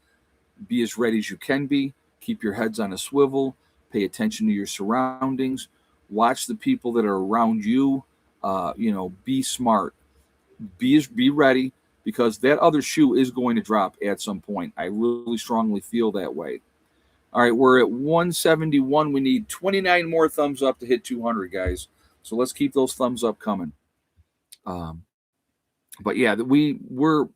Be as ready as you can be. Keep your heads on a swivel. Pay attention to your surroundings. Watch the people that are around you. Be smart. Be ready because that other shoe is going to drop at some point. I really strongly feel that way. All right, we're at 171. We need 29 more thumbs up to hit 200, guys. So let's keep those thumbs up coming. Um, but yeah, we're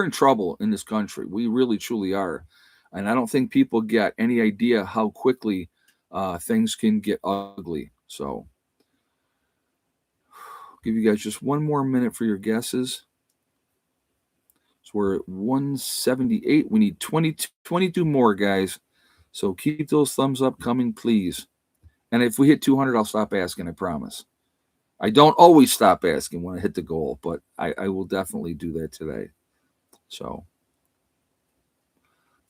in trouble in this country. We really truly are, and I don't think people get any idea how quickly things can get ugly. So, I'll give you guys just one more minute for your guesses. So we're at 178. We need 22 more, guys. So keep those thumbs up coming, please. And if we hit 200, I'll stop asking. I promise. I don't always stop asking when I hit the goal, but I will definitely do that today. So.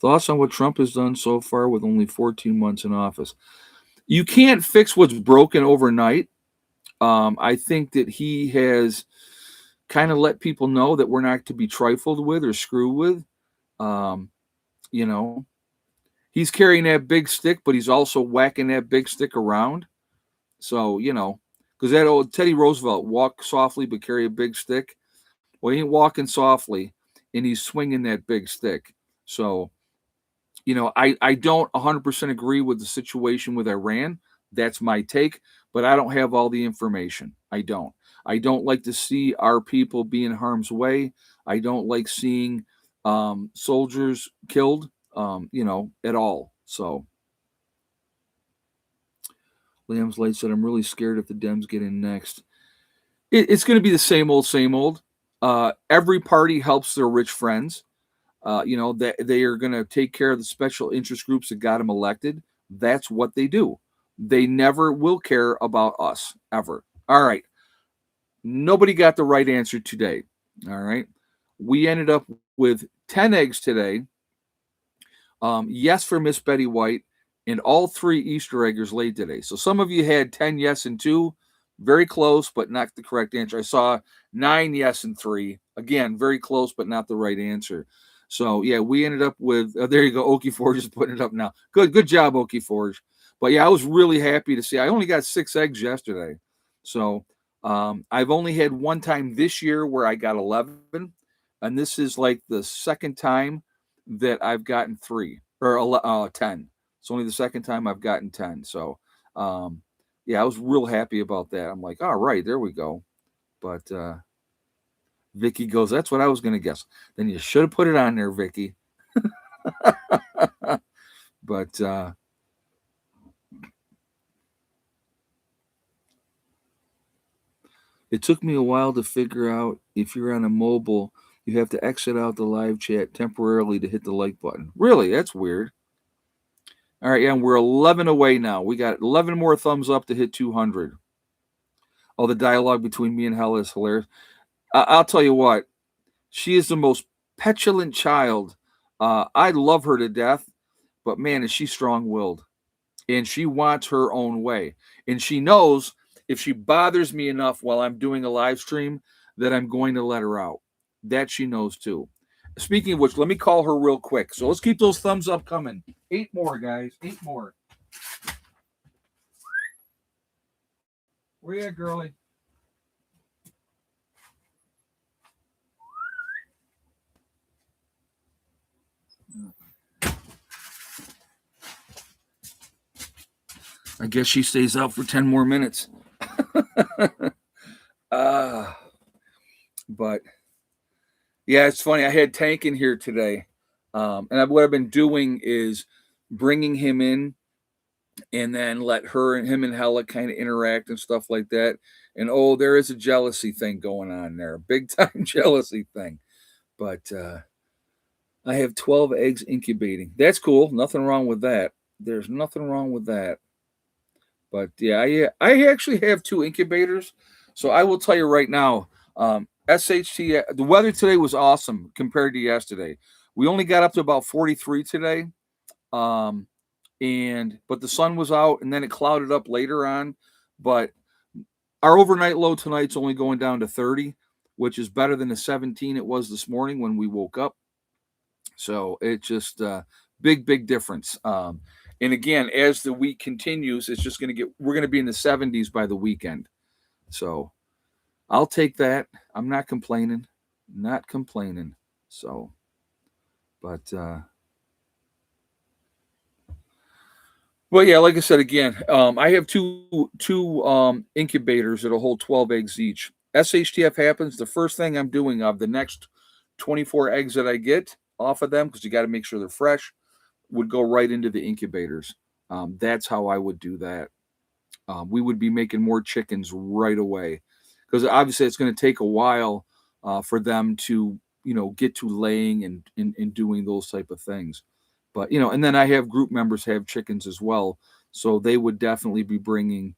Thoughts on what Trump has done so far with only 14 months in office? You can't fix what's broken overnight. I think that he has kind of let people know that we're not to be trifled with or screwed with. Um, you know, he's carrying that big stick, but he's also whacking that big stick around. So, because that old Teddy Roosevelt, walk softly but carry a big stick. Well, he ain't walking softly and he's swinging that big stick. So, I don't 100% agree with the situation with Iran. That's my take, but I don't have all the information. I don't. I don't like to see our people be in harm's way. I don't like seeing soldiers killed, at all. So, Lamb's Light said, I'm really scared if the Dems get in next. It's going to be the same old, same old. Every party helps their rich friends. That they are going to take care of the special interest groups that got them elected. That's what they do. They never will care about us ever. All right. Nobody got the right answer today. All right. We ended up with 10 eggs today. Yes for Miss Betty White, and all 3 Easter eggers laid today. So some of you had 10 yes and 2. Very close, but not the correct answer. I saw 9 yes and 3. Again, very close, but not the right answer. So yeah, we ended up with there you go. Okie Forge is putting it up now. Good job, Okie Forge. But yeah, I was really happy to see. I only got 6 eggs yesterday, so I've only had one time this year where I got 11, and this is like the second time that I've gotten 3 or 10. It's only the second time I've gotten 10. So yeah, I was real happy about that. I'm like, all right, there we go. But Vicky goes, that's what I was going to guess. Then you should have put it on there, Vicky. But it took me a while to figure out if you're on a mobile You have to exit out the live chat temporarily to hit the like button. Really? That's weird. All right, yeah, and we're 11 away now. We got 11 more thumbs up to hit 200. Oh, the dialogue between me and Hella is hilarious. I'll tell you what, she is the most petulant child. I love her to death, but man, is she strong willed. And she wants her own way. And she knows if she bothers me enough while I'm doing a live stream that I'm going to let her out. That she knows too. Speaking of which, let me call her real quick. So let's keep those thumbs up coming. 8 more, guys. 8 more. Where you at, girlie? I guess she stays out for 10 more minutes. But yeah, it's funny. I had Tank in here today. What I've been doing is bringing him in and then let her and him and Hella kind of interact and stuff like that. And oh, there is a jealousy thing going on there, big time jealousy thing. But I have 12 eggs incubating. That's cool. Nothing wrong with that. There's nothing wrong with that. But yeah, I actually have 2 incubators. So I will tell you right now, SHT, the weather today was awesome compared to yesterday. We only got up to about 43 today. Um, but the sun was out and then it clouded up later on. But our overnight low tonight's only going down to 30, which is better than the 17 it was this morning when we woke up. So it just big difference. And again, as the week continues, it's just we're going to be in the 70s by the weekend. So I'll take that. I'm not complaining. Not complaining. So, but well, yeah, like I said again, I have two incubators that'll hold 12 eggs each. SHTF happens. The first thing I'm doing of the next 24 eggs that I get off of them, because you got to make sure they're fresh, would go right into the incubators. That's how I would do that. We would be making more chickens right away, because obviously it's going to take a while for them to get to laying and doing those type of things. But and then I have group members have chickens as well, so they would definitely be bringing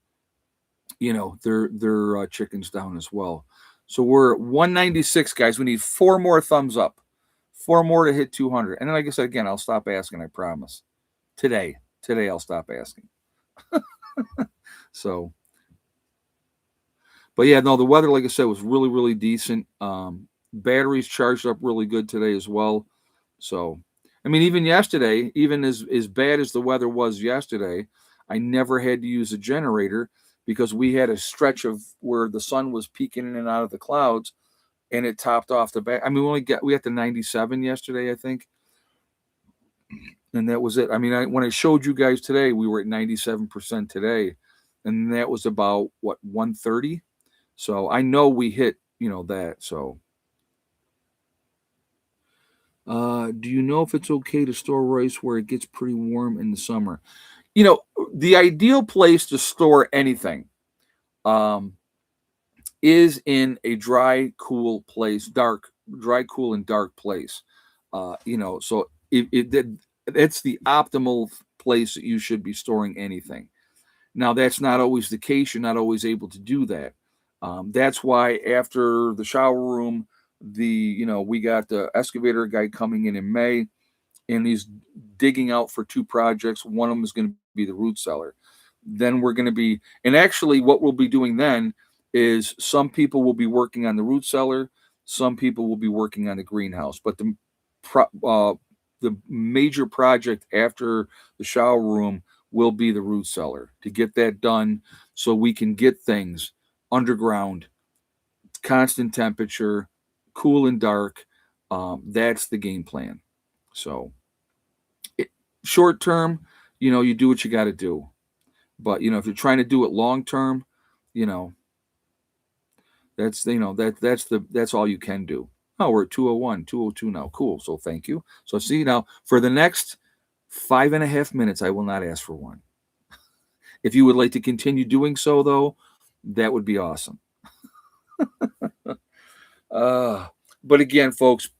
their chickens down as well. So we're at 196, guys. We need 4 more thumbs up, 4 more to hit 200. And then, like I said again, I'll stop asking. I promise. Today I'll stop asking. So, but yeah, no, the weather, like I said, was really decent. Batteries charged up really good today as well. So, I mean, even yesterday, even as bad as the weather was yesterday, I never had to use a generator because we had a stretch of where the sun was peeking in and out of the clouds, and it topped off the back. I mean, we got to 97 yesterday, I think, and that was it. I mean, when I showed you guys today, we were at 97% today, and that was about what 130. So I know we hit that. So. Do you know if it's okay to store rice where it gets pretty warm in the summer? The ideal place to store anything is in a dry, cool place, dry, cool, and dark place. So it's the optimal place that you should be storing anything. Now, that's not always the case. You're not always able to do that. That's why after the shower room, we got the excavator guy coming in May, and he's digging out for 2 projects. One of them is going to be the root cellar. Then we're going to be, and actually what we'll be doing then is some people will be working on the root cellar, some people will be working on the greenhouse. But the major project after the shower room will be the root cellar, to get that done so we can get things underground, constant temperature, cool and dark. That's the game plan. So short term, you do what you got to do. But if you're trying to do it long term, that's all you can do. Oh, we're at 201, 202 now. Cool. So thank you. So see, now for the next 5.5 minutes, I will not ask for one. If you would like to continue doing so, though, that would be awesome. uh, But again, folks,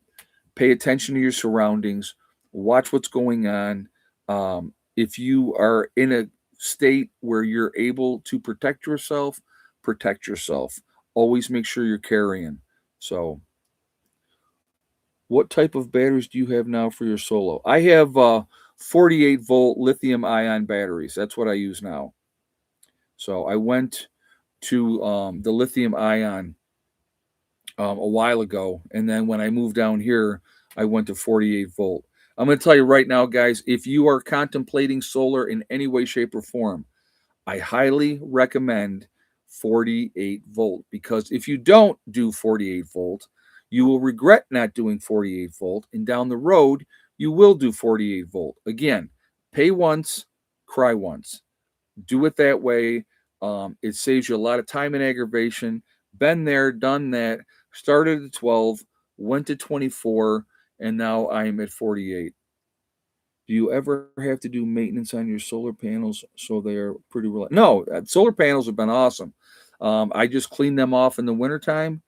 pay attention to your surroundings, watch what's going on. If you are in a state where you're able to protect yourself, protect yourself. Always make sure you're carrying. So, what type of batteries do you have now for your solo? I have 48-volt lithium ion batteries. That's what I use now. So, I went to the lithium ion a while ago. And then when I moved down here, I went to 48-volt. I'm going to tell you right now, guys, if you are contemplating solar in any way, shape, or form, I highly recommend 48-volt, because if you don't do 48-volt, you will regret not doing 48-volt. And down the road, you will do 48-volt. Again, pay once, cry once. Do it that way. It saves you a lot of time and aggravation. Been there, done that. Started at 12, went to 24, and now I am at 48. Do you ever have to do maintenance on your solar panels so they are pretty reliable? No, solar panels have been awesome. I just clean them off in the wintertime.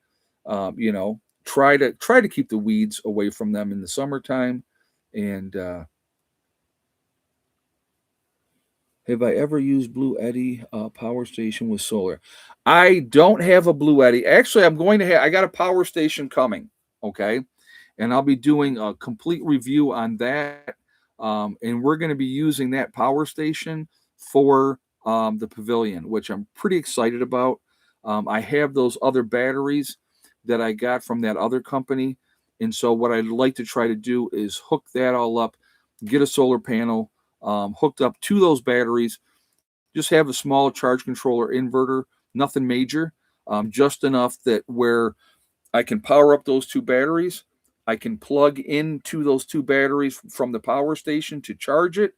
Try to keep the weeds away from them in the summertime, and have I ever used Blue Eddy power station with solar? I don't have a Blue Eddy. Actually, I'm going to have. I got a power station coming. Okay, and I'll be doing a complete review on that. And we're going to be using that power station for the pavilion, which I'm pretty excited about. I have those other batteries that I got from that other company, and so what I'd like to try to do is hook that all up, get a solar panel hooked up to those batteries, just have a small charge controller inverter, nothing major, just enough that where I can power up those two batteries. I can plug into those two batteries from the power station to charge it,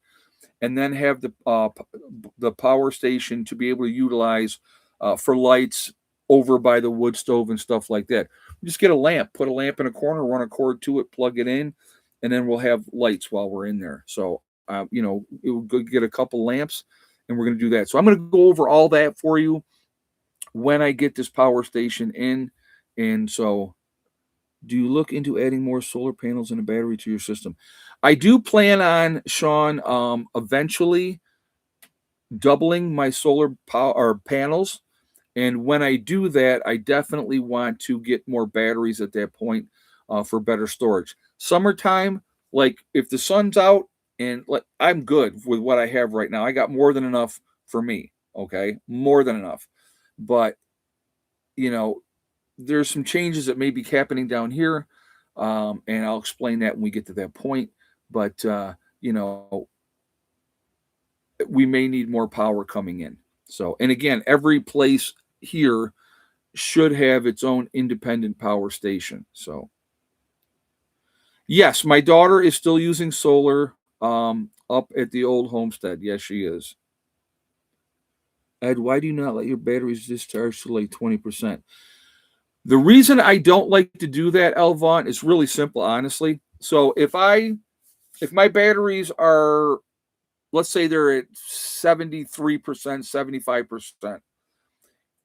and then have the power station to be able to utilize for lights over by the wood stove and stuff like that. Just get a lamp, put a lamp in a corner, run a cord to it, plug it in, and then we'll have lights while we're in there. So we'll go get a couple lamps, and we're going to do that. So I'm going to go over all that for you when I get this power station in. And so, do you look into adding more solar panels and a battery to your system? I do plan on, Sean, eventually doubling my solar power or panels. And when I do that, I definitely want to get more batteries at that point for better storage. Summertime, like if the sun's out, and like I'm good with what I have right now. I got more than enough for me. Okay, more than enough. But you know, there's some changes that may be happening down here, and I'll explain that when we get to that point. But you know, we may need more power coming in. So, and again, every place here should have its own independent power station. So, yes, my daughter is still using solar up at the old homestead. Yes, she is. Ed, why do you not let your batteries discharge to like 20%? The reason I don't like to do that, Elvon, is really simple, honestly. So if my batteries are, let's say they're at 73%, 75%,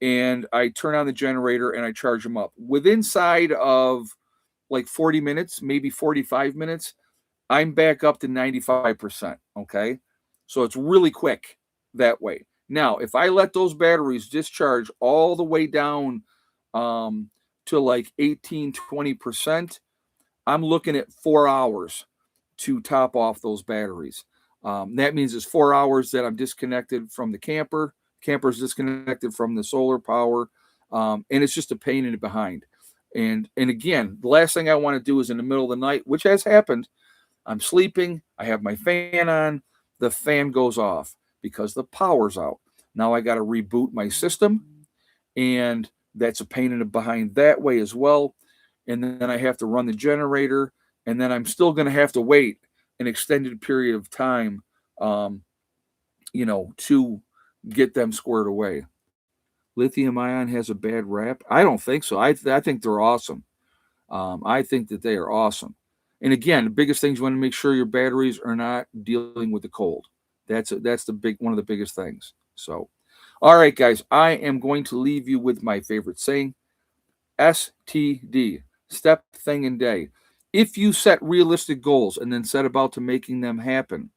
and I turn on the generator and I charge them up, within inside of like 40 minutes, maybe 45 minutes, I'm back up to 95%. Okay. So it's really quick that way. Now, if I let those batteries discharge all the way down to like 18, 20%, I'm looking at 4 hours to top off those batteries. That means it's 4 hours that I'm disconnected from the camper. Camper's disconnected from the solar power, and it's just a pain in the behind. And again, the last thing I want to do is in the middle of the night, which has happened. I'm sleeping. I have my fan on. The fan goes off because the power's out. Now I got to reboot my system, and that's a pain in the behind that way as well. And then I have to run the generator, and then I'm still going to have to wait an extended period of time, to get them squared away. Lithium ion has a bad rap? I don't think so. I think they're awesome. I think that they are awesome. And again, the biggest things you want to make sure your batteries are not dealing with the cold. That's the big one of the biggest things. So, all right, guys, I am going to leave you with my favorite saying: STD. step, thing, and day. If you set realistic goals and then set about to making them happen,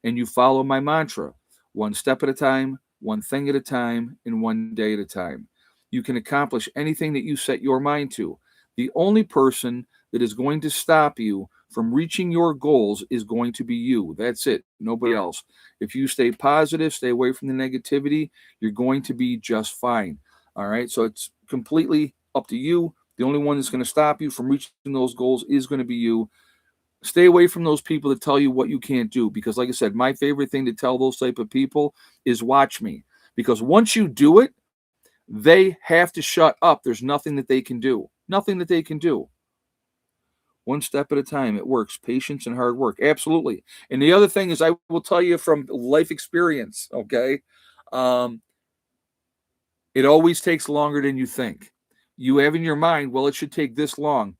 and you follow my mantra, one step at a time, one thing at a time, and one day at a time, you can accomplish anything that you set your mind to. The only person that is going to stop you from reaching your goals is going to be you. That's it, nobody else. If you stay positive, stay away from the negativity, you're going to be just fine. All right, so it's completely up to you. The only one that's going to stop you from reaching those goals is going to be you. Stay away from those people that tell you what you can't do, because like I said, my favorite thing to tell those type of people is watch me, because once you do it, they have to shut up. There's nothing that they can do, nothing that they can do. One step at a time, it works. Patience and hard work, absolutely. And the other thing is, I will tell you from life experience, okay, um, it always takes longer than you think. You have in your mind, well, it should take this long.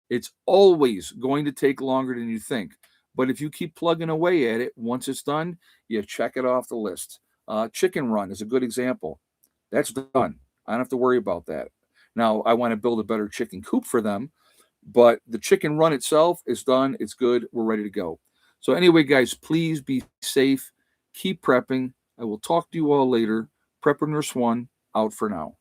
It's always going to take longer than you think. But if you keep plugging away at it, once it's done, you check it off the list. Chicken run is a good example. That's done. I don't have to worry about that. Now, I want to build a better chicken coop for them, but the chicken run itself is done. It's good. We're ready to go. So, anyway, guys, please be safe. Keep prepping. I will talk to you all later. Prepper Nurse One out for now.